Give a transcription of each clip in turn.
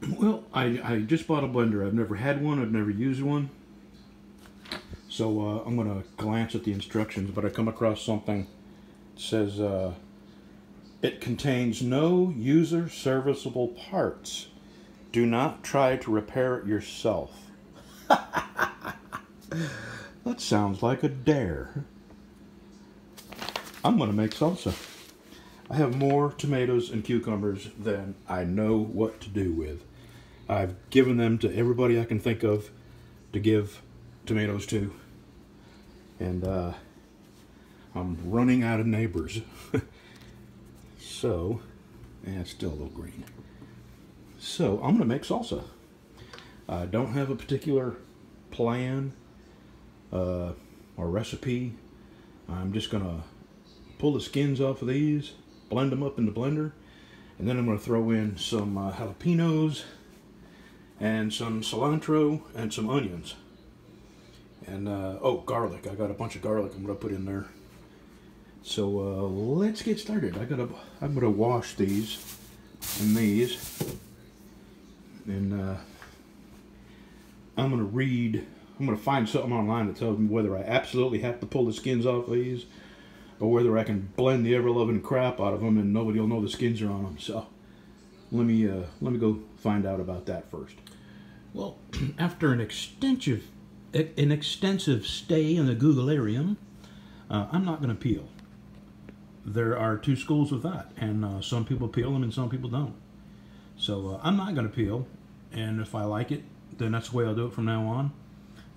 Well, I just bought a blender. I've never had one. I've never used one. So I'm going to glance at the instructions, but I come across something that says it contains no user serviceable parts. Do not try to repair it yourself. That sounds like a dare. I'm going to make salsa. I have more tomatoes and cucumbers than I know what to do with. I've given them to everybody I can think of to give tomatoes to. And I'm running out of neighbors. So, and it's still a little green. So, I'm going to make salsa. I don't have a particular plan or recipe. I'm just going to pull the skins off of these, blend them up in the blender, and then I'm going to throw in some jalapenos and some cilantro and some onions. And, oh, garlic. I got a bunch of garlic I'm going to put in there. So, let's get started. I'm going to wash these and these. And, I'm going to find something online that tells me whether I absolutely have to pull the skins off these or whether I can blend the ever-loving crap out of them and nobody will know the skins are on them. So, let me go find out about that first. Well, after an extensive stay in the Googlearium, I'm not going to peel. There are two schools with that, and some people peel them and some people don't. So I'm not going to peel, and if I like it, then that's the way I'll do it from now on.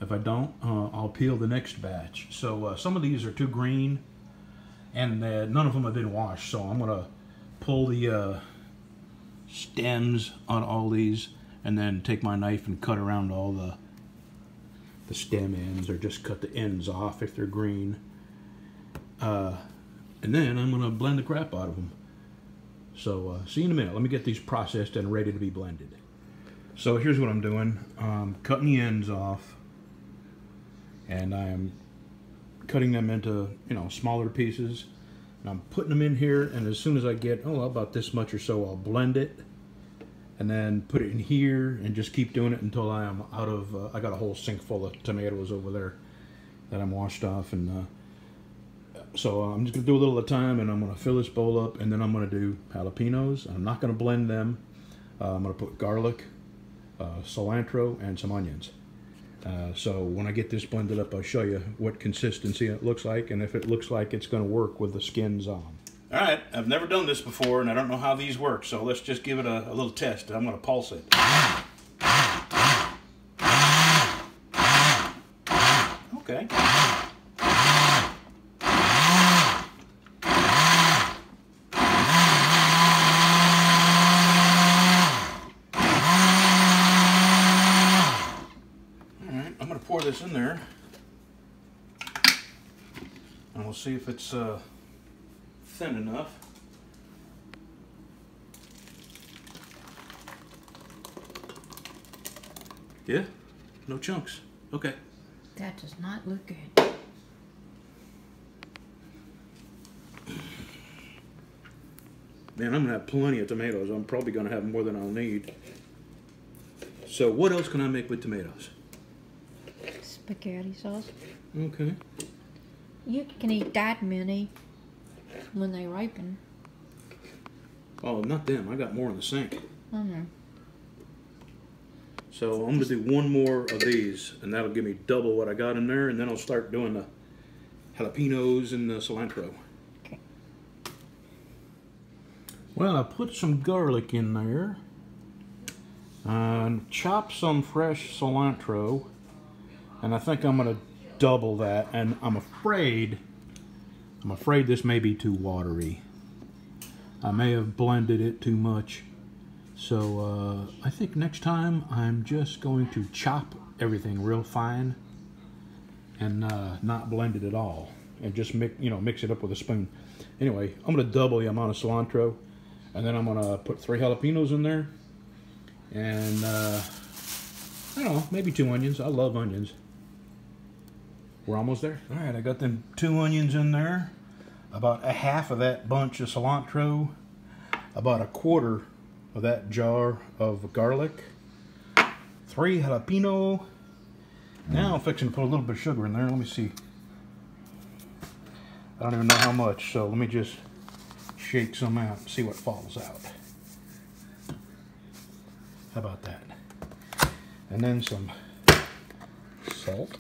If I don't, I'll peel the next batch. So some of these are too green, and none of them have been washed, so I'm going to pull the stems on all these, and then take my knife and cut around all the stem ends, or just cut the ends off if they're green. And then I'm going to blend the crap out of them. So see you in a minute. Let me get these processed and ready to be blended. So here's what I'm doing. I'm cutting the ends off, and I'm cutting them into, smaller pieces. And I'm putting them in here, and as soon as I get, about this much or so, I'll blend it. And then put it in here and just keep doing it until I am out of, I got a whole sink full of tomatoes over there that I'm washed off. And so I'm just going to do a little at a time, and I'm going to fill this bowl up, and then I'm going to do jalapenos. I'm not going to blend them. I'm going to put garlic, cilantro, and some onions. So when I get this blended up, I'll show you what consistency it looks like and if it looks like it's going to work with the skins on. All right, I've never done this before, and I don't know how these work, so let's just give it a little test. I'm going to pulse it. Okay. All right, I'm going to pour this in there, and we'll see if it's thin enough. Yeah, no chunks. Okay. That does not look good. Man, I'm gonna have plenty of tomatoes. I'm probably gonna have more than I'll need. So what else can I make with tomatoes? Spaghetti sauce. Okay. You can eat that many when they ripen. Oh, not them. I got more in the sink. I know. So I'm gonna do one more of these, and that'll give me double what I got in there, and then I'll start doing the jalapenos and the cilantro. Okay. Well, I put some garlic in there, and chopped some fresh cilantro, and I think I'm gonna double that, and I'm afraid this may be too watery. I may have blended it too much. So I think next time I'm just going to chop everything real fine and not blend it at all, and just mix it up with a spoon. Anyway, I'm going to double the amount of cilantro, and then I'm going to put 3 jalapenos in there, and I don't know, maybe 2 onions. I love onions. We're almost there. All right, I got them 2 onions in there, about a half of that bunch of cilantro, about a quarter of that jar of garlic, 3 jalapeno. Now I'm fixing to put a little bit of sugar in there. Let me see. I don't even know how much, so let me just shake some out and see what falls out. How about that? And then some salt.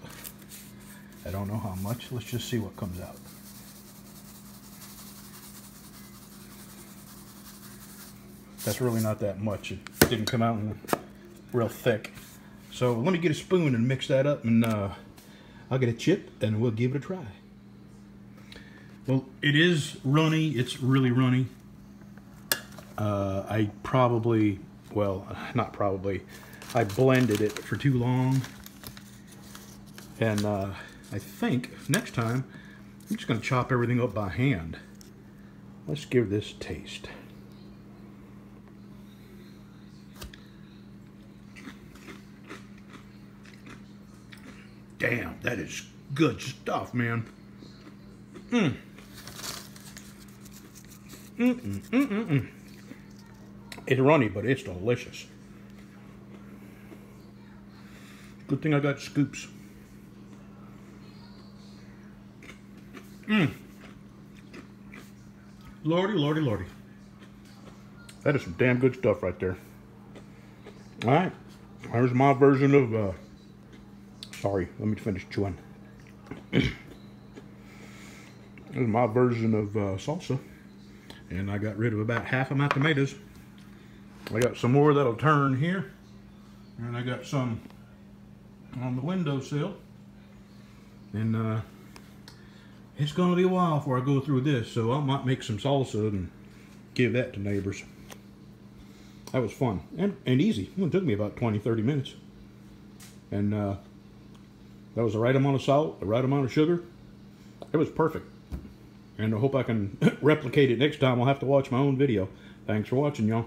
I don't know how much. Let's just see what comes out. That's really not that much. It didn't come out real thick. So let me get a spoon and mix that up, and I'll get a chip and we'll give it a try. Well, it is runny. It's really runny. I probably, well, not probably, I blended it for too long. And I think next time I'm just going to chop everything up by hand. Let's give this a taste. Damn, that is good stuff, man. It's runny, but it's delicious. Good thing I got scoops. Lordy, lordy, lordy. That is some damn good stuff right there. All right, here's my version of, sorry, let me finish chewing. This is my version of salsa. And I got rid of about half of my tomatoes. I got some more that'll turn here. And I got some on the windowsill. And it's going to be a while before I go through this. So I might make some salsa and give that to neighbors. That was fun. And easy. It took me about 20-30 minutes. And that was the right amount of salt, the right amount of sugar. It was perfect. And I hope I can replicate it next time. I'll have to watch my own video. Thanks for watching, y'all.